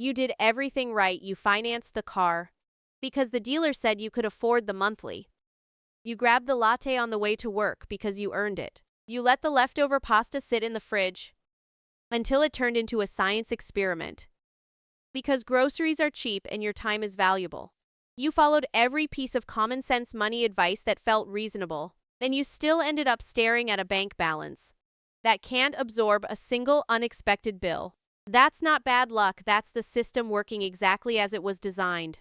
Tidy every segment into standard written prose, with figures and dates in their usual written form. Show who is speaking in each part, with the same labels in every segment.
Speaker 1: You did everything right. You financed the car because the dealer said you could afford the monthly. You grabbed the latte on the way to work because you earned it. You let the leftover pasta sit in the fridge until it turned into a science experiment. Because groceries are cheap and your time is valuable. You followed every piece of common sense money advice that felt reasonable, and you still ended up staring at a bank balance that can't absorb a single unexpected bill. That's not bad luck, that's the system working exactly as it was designed.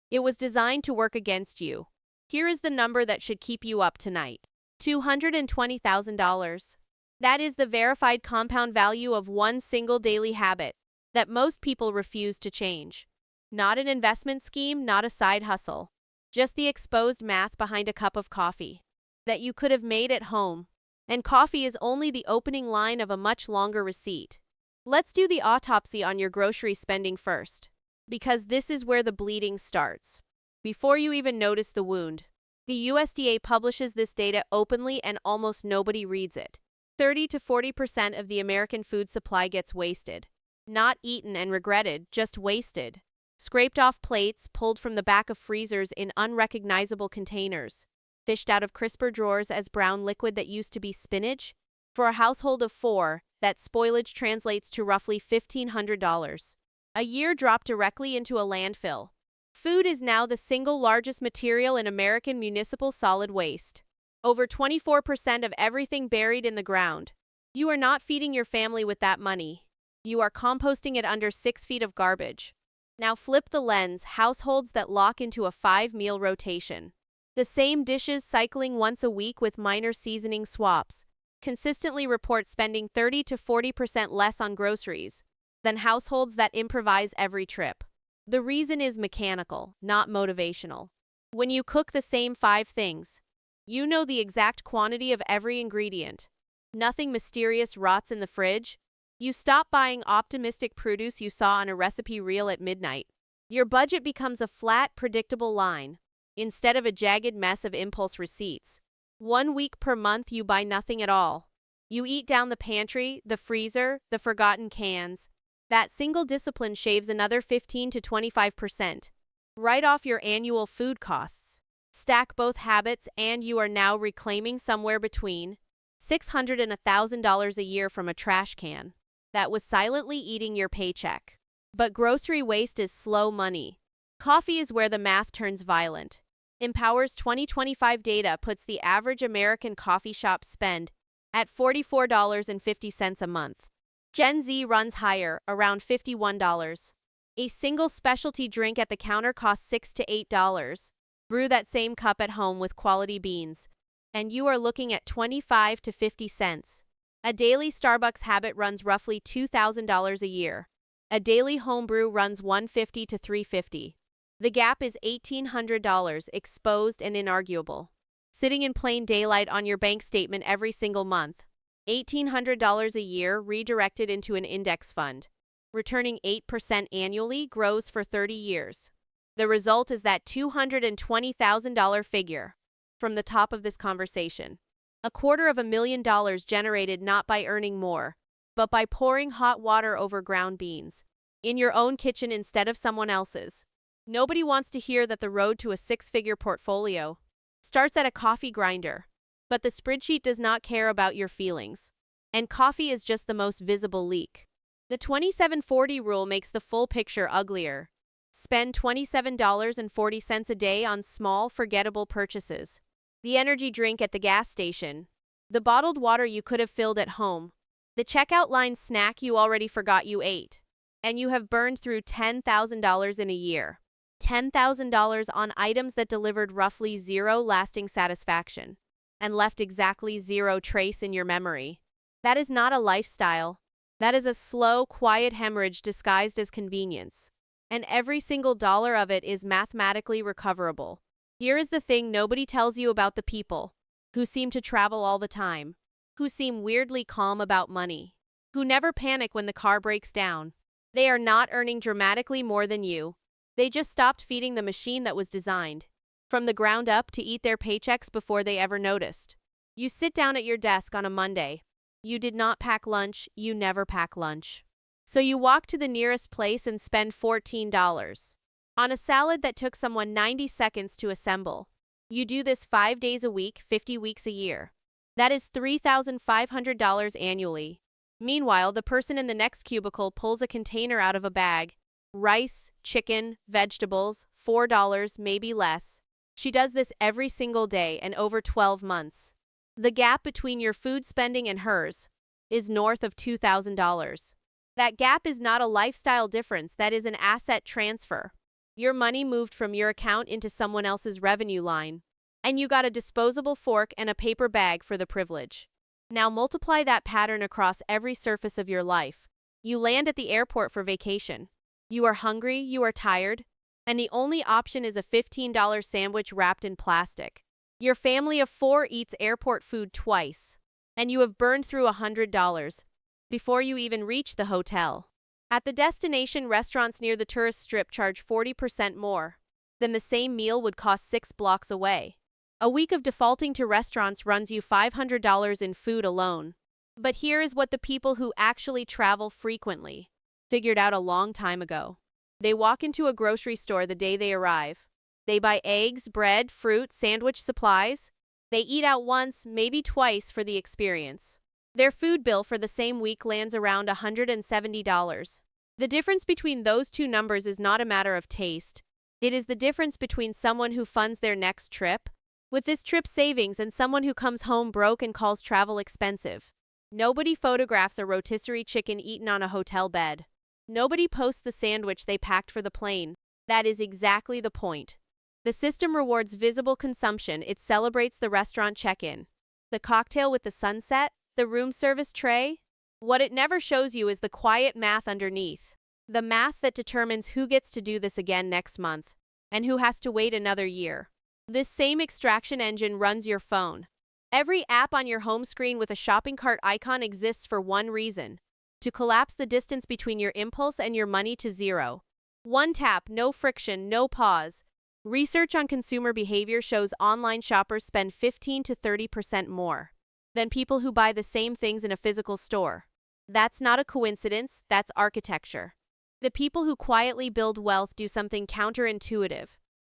Speaker 1: It was designed to work against you. Here is the number that should keep you up tonight. $220,000. That is the verified compound value of one single daily habit that most people refuse to change. Not an investment scheme, not a side hustle. Just the exposed math behind a cup of coffee that you could have made at home. And coffee is only the opening line of a much longer receipt. Let's do the autopsy on your grocery spending first, because this is where the bleeding starts. Before you even notice the wound, the USDA publishes this data openly and almost nobody reads it. 30 to 40% of the American food supply gets wasted. Not eaten and regretted, just wasted. Scraped off plates, pulled from the back of freezers in unrecognizable containers. Fished out of crisper drawers as brown liquid that used to be spinach. For a household of 4, that spoilage translates to roughly $1,500 a year dropped directly into a landfill. Food is now the single largest material in American municipal solid waste. Over 24% of everything buried in the ground. You are not feeding your family with that money. You are composting it under 6 feet of garbage. Now flip the lens, households that lock into a 5-meal rotation. The same dishes cycling once a week with minor seasoning swaps consistently report spending 30 to 40% less on groceries than households that improvise every trip. The reason is mechanical, not motivational. When you cook the same 5 things, you know the exact quantity of every ingredient. Nothing mysterious rots in the fridge. You stop buying optimistic produce you saw on a recipe reel at midnight. Your budget becomes a flat, predictable line, instead of a jagged mess of impulse receipts. 1 week per month you buy nothing at all. You eat down the pantry, the freezer, the forgotten cans. That single discipline shaves another 15 to 25% right off your annual food costs. Stack both habits and you are now reclaiming somewhere between $600 and $1,000 a year from a trash can that was silently eating your paycheck. But grocery waste is slow money. Coffee is where the math turns violent. Empower's 2025 data puts the average American coffee shop spend at $44.50 a month. Gen Z runs higher, around $51. A single specialty drink at the counter costs $6 to $8. Brew that same cup at home with quality beans, and you are looking at 25 to 50 cents. A daily Starbucks habit runs roughly $2,000 a year. A daily homebrew runs $150 to $350. The gap is $1,800, exposed and inarguable. Sitting in plain daylight on your bank statement every single month. $1,800 a year redirected into an index fund, returning 8% annually, grows for 30 years. The result is that $220,000 figure from the top of this conversation. $250,000 generated not by earning more, but by pouring hot water over ground beans in your own kitchen instead of someone else's. Nobody wants to hear that the road to a 6-figure portfolio starts at a coffee grinder, but the spreadsheet does not care about your feelings. And coffee is just the most visible leak. The 27-40 rule makes the full picture uglier. Spend $27.40 a day on small, forgettable purchases. The energy drink at the gas station. The bottled water you could have filled at home. The checkout line snack you already forgot you ate. And you have burned through $10,000 in a year. $10,000 on items that delivered roughly zero lasting satisfaction and left exactly zero trace in your memory. That is not a lifestyle. That is a slow, quiet hemorrhage disguised as convenience. And every single dollar of it is mathematically recoverable. Here is the thing nobody tells you about the people who seem to travel all the time, who seem weirdly calm about money, who never panic when the car breaks down. They are not earning dramatically more than you. They just stopped feeding the machine that was designed from the ground up to eat their paychecks before they ever noticed. You sit down at your desk on a Monday. You did not pack lunch. You never pack lunch. So you walk to the nearest place and spend $14 on a salad that took someone 90 seconds to assemble. You do this 5 days a week, 50 weeks a year. That is $3,500 annually. Meanwhile, the person in the next cubicle pulls a container out of a bag. Rice, chicken, vegetables, $4, maybe less. She does this every single day and over 12 months. The gap between your food spending and hers is north of $2,000. That gap is not a lifestyle difference, that is an asset transfer. Your money moved from your account into someone else's revenue line. And you got a disposable fork and a paper bag for the privilege. Now multiply that pattern across every surface of your life. You land at the airport for vacation. You are hungry, you are tired, and the only option is a $15 sandwich wrapped in plastic. Your family of 4 eats airport food twice, and you have burned through $100 before you even reach the hotel. At the destination, restaurants near the tourist strip charge 40% more than the same meal would cost 6 blocks away. A week of defaulting to restaurants runs you $500 in food alone. But here is what the people who actually travel frequently figured out a long time ago. They walk into a grocery store the day they arrive. They buy eggs, bread, fruit, sandwich supplies. They eat out once, maybe twice for the experience. Their food bill for the same week lands around $170. The difference between those two numbers is not a matter of taste. It is the difference between someone who funds their next trip with this trip savings and someone who comes home broke and calls travel expensive. Nobody photographs a rotisserie chicken eaten on a hotel bed. Nobody posts the sandwich they packed for the plane. That is exactly the point. The system rewards visible consumption. It celebrates the restaurant check-in, the cocktail with the sunset, the room service tray. What it never shows you is the quiet math underneath. The math that determines who gets to do this again next month and who has to wait another year. This same extraction engine runs your phone. Every app on your home screen with a shopping cart icon exists for one reason: to collapse the distance between your impulse and your money to zero. One tap, no friction, no pause. Research on consumer behavior shows online shoppers spend 15 to 30% more than people who buy the same things in a physical store. That's not a coincidence, that's architecture. The people who quietly build wealth do something counterintuitive.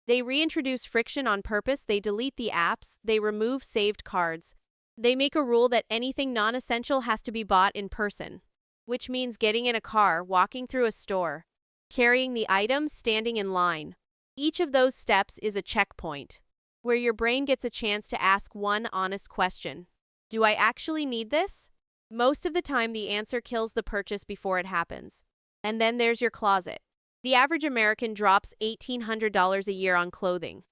Speaker 1: They reintroduce friction on purpose. They delete the apps. They remove saved cards. They make a rule that anything non-essential has to be bought in person, which means getting in a car, walking through a store, carrying the items, standing in line. Each of those steps is a checkpoint, where your brain gets a chance to ask one honest question. Do I actually need this? Most of the time, the answer kills the purchase before it happens. And then there's your closet. The average American drops $1,800 a year on clothing.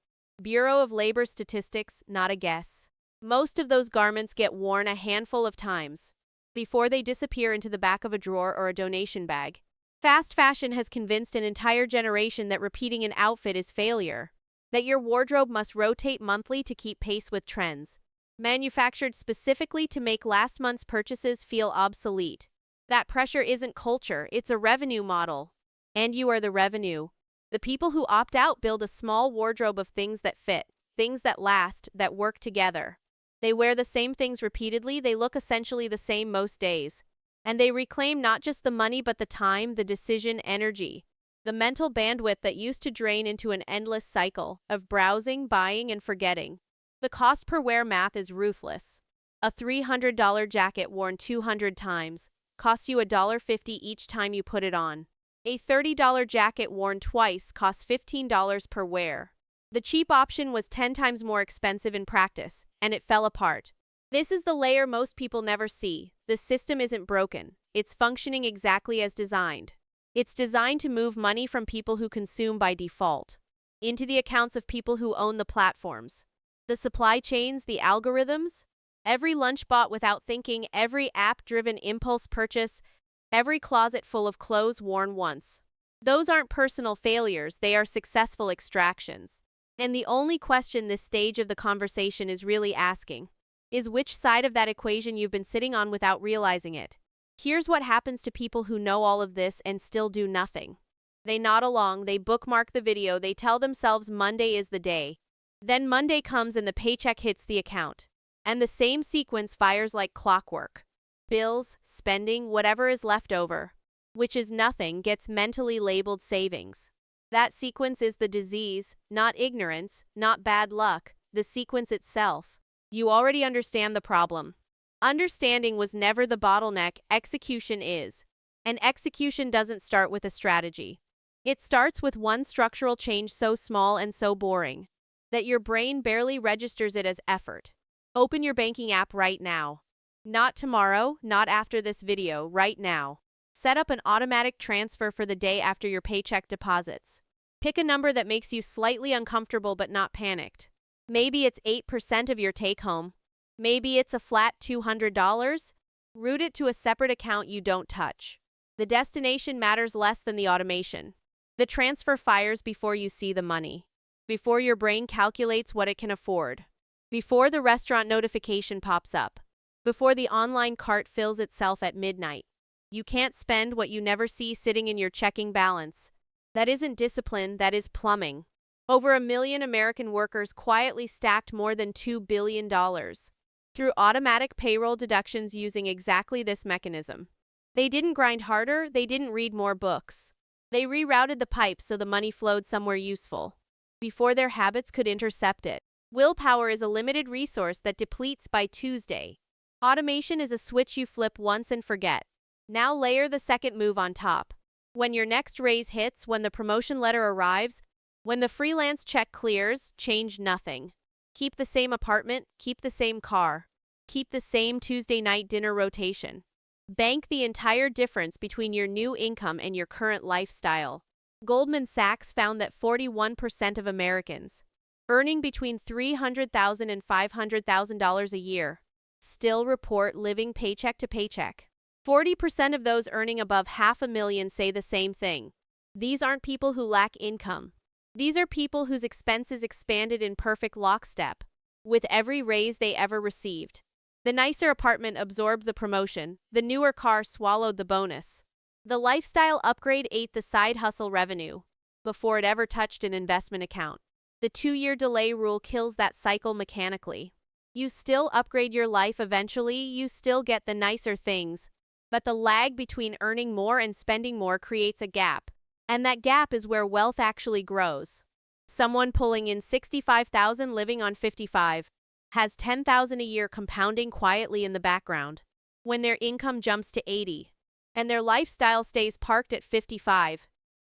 Speaker 1: Bureau of Labor Statistics, not a guess. Most of those garments get worn a handful of times before they disappear into the back of a drawer or a donation bag. Fast fashion has convinced an entire generation that repeating an outfit is failure, that your wardrobe must rotate monthly to keep pace with trends, manufactured specifically to make last month's purchases feel obsolete. That pressure isn't culture, it's a revenue model. And you are the revenue. The people who opt out build a small wardrobe of things that fit, things that last, that work together. They wear the same things repeatedly, they look essentially the same most days. And they reclaim not just the money but the time, the decision energy, the mental bandwidth that used to drain into an endless cycle of browsing, buying, and forgetting. The cost per wear math is ruthless. A $300 jacket worn 200 times costs you $1.50 each time you put it on. A $30 jacket worn twice costs $15 per wear. The cheap option was 10 times more expensive in practice, and it fell apart. This is the layer most people never see. The system isn't broken. It's functioning exactly as designed. It's designed to move money from people who consume by default into the accounts of people who own the platforms, the supply chains, the algorithms. Every lunch bought without thinking, every app-driven impulse purchase, every closet full of clothes worn once. Those aren't personal failures, they are successful extractions. And the only question this stage of the conversation is really asking is which side of that equation you've been sitting on without realizing it. Here's what happens to people who know all of this and still do nothing. They nod along, they bookmark the video, they tell themselves Monday is the day. Then Monday comes and the paycheck hits the account. And the same sequence fires like clockwork. Bills, spending, whatever is left over. which is nothing, gets mentally labeled savings. That sequence is the disease, not ignorance, not bad luck, the sequence itself. You already understand the problem. Understanding was never the bottleneck, execution is. And execution doesn't start with a strategy. It starts with one structural change so small and so boring that your brain barely registers it as effort. Open your banking app right now. Not tomorrow, not after this video, right now. Set up an automatic transfer for the day after your paycheck deposits. Pick a number that makes you slightly uncomfortable but not panicked. Maybe it's 8% of your take-home. Maybe it's a flat $200. Route it to a separate account you don't touch. The destination matters less than the automation. The transfer fires before you see the money. Before your brain calculates what it can afford. Before the restaurant notification pops up. Before the online cart fills itself at midnight. You can't spend what you never see sitting in your checking balance. That isn't discipline, that is plumbing. Over 1 million American workers quietly stacked more than $2 billion through automatic payroll deductions using exactly this mechanism. They didn't grind harder, they didn't read more books. They rerouted the pipes so the money flowed somewhere useful. Before their habits could intercept it. Willpower is a limited resource that depletes by Tuesday. Automation is a switch you flip once and forget. Now layer the second move on top. When your next raise hits, when the promotion letter arrives, when the freelance check clears, change nothing. Keep the same apartment, keep the same car, keep the same Tuesday night dinner rotation. Bank the entire difference between your new income and your current lifestyle. Goldman Sachs found that 41% of Americans earning between $300,000 and $500,000 a year still report living paycheck to paycheck. 40% of those earning above $500,000 say the same thing. These aren't people who lack income. These are people whose expenses expanded in perfect lockstep with every raise they ever received. The nicer apartment absorbed the promotion, the newer car swallowed the bonus. The lifestyle upgrade ate the side hustle revenue before it ever touched an investment account. The 2-year delay rule kills that cycle mechanically. You still upgrade your life eventually, you still get the nicer things, but the lag between earning more and spending more creates a gap. And that gap is where wealth actually grows. Someone pulling in $65,000 living on $55,000 has $10,000 a year compounding quietly in the background. When their income jumps to $80,000 and their lifestyle stays parked at $55,000,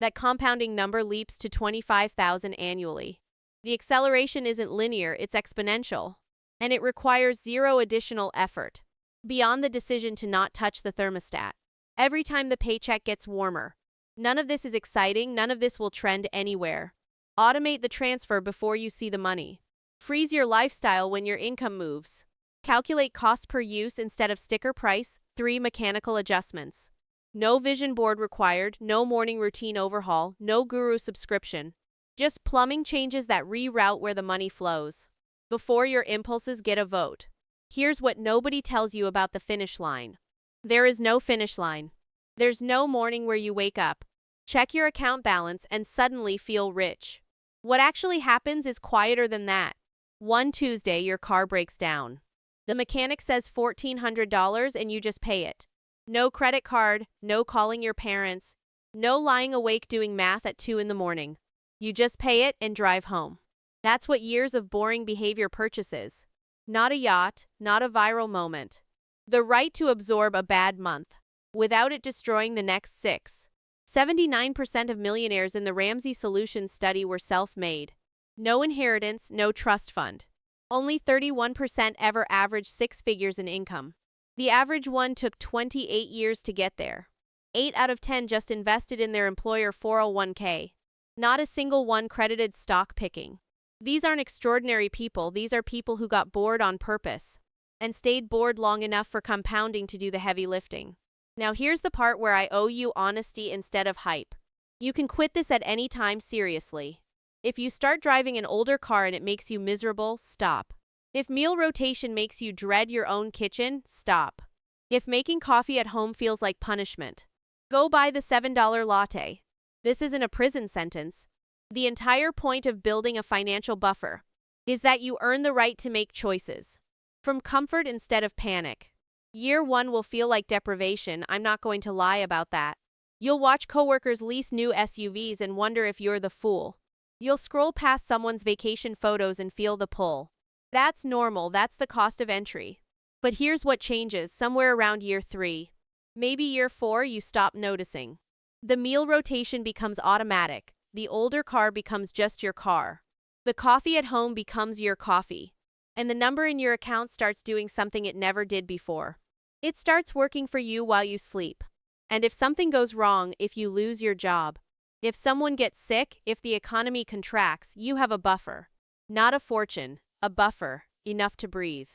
Speaker 1: that compounding number leaps to $25,000 annually. The acceleration isn't linear, it's exponential. And it requires zero additional effort. Beyond the decision to not touch the thermostat. Every time the paycheck gets warmer. None of this is exciting, none of this will trend anywhere. Automate the transfer before you see the money. Freeze your lifestyle when your income moves. Calculate cost per use instead of sticker price, 3 mechanical adjustments. No vision board required, no morning routine overhaul, no guru subscription. Just plumbing changes that reroute where the money flows. Before your impulses get a vote. Here's what nobody tells you about the finish line. There is no finish line. There's no morning where you wake up, check your account balance, and suddenly feel rich. What actually happens is quieter than that. One Tuesday, your car breaks down. The mechanic says $1,400 and you just pay it. No credit card, no calling your parents, no lying awake doing math at 2 in the morning. You just pay it and drive home. That's what years of boring behavior purchases. Not a yacht, not a viral moment. The right to absorb a bad month without it destroying the next 6. 79% of millionaires in the Ramsey Solutions study were self-made. No inheritance, no trust fund. Only 31% ever averaged 6 figures in income. The average one took 28 years to get there. 8 out of 10 just invested in their employer 401k. Not a single one credited stock picking. These aren't extraordinary people, these are people who got bored on purpose and stayed bored long enough for compounding to do the heavy lifting. Now here's the part where I owe you honesty instead of hype. You can quit this at any time, seriously. If you start driving an older car and it makes you miserable, stop. If meal rotation makes you dread your own kitchen, stop. If making coffee at home feels like punishment, go buy the $7 latte. This isn't a prison sentence. The entire point of building a financial buffer is that you earn the right to make choices from comfort instead of panic. Year 1 will feel like deprivation, I'm not going to lie about that. You'll watch coworkers lease new SUVs and wonder if you're the fool. You'll scroll past someone's vacation photos and feel the pull. That's normal, that's the cost of entry. But here's what changes somewhere around year 3. Maybe year 4, you stop noticing. The meal rotation becomes automatic. The older car becomes just your car. The coffee at home becomes your coffee. And the number in your account starts doing something it never did before. It starts working for you while you sleep. And if something goes wrong, if you lose your job, if someone gets sick, if the economy contracts, you have a buffer. Not a fortune, a buffer, enough to breathe.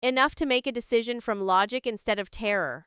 Speaker 1: Enough to make a decision from logic instead of terror.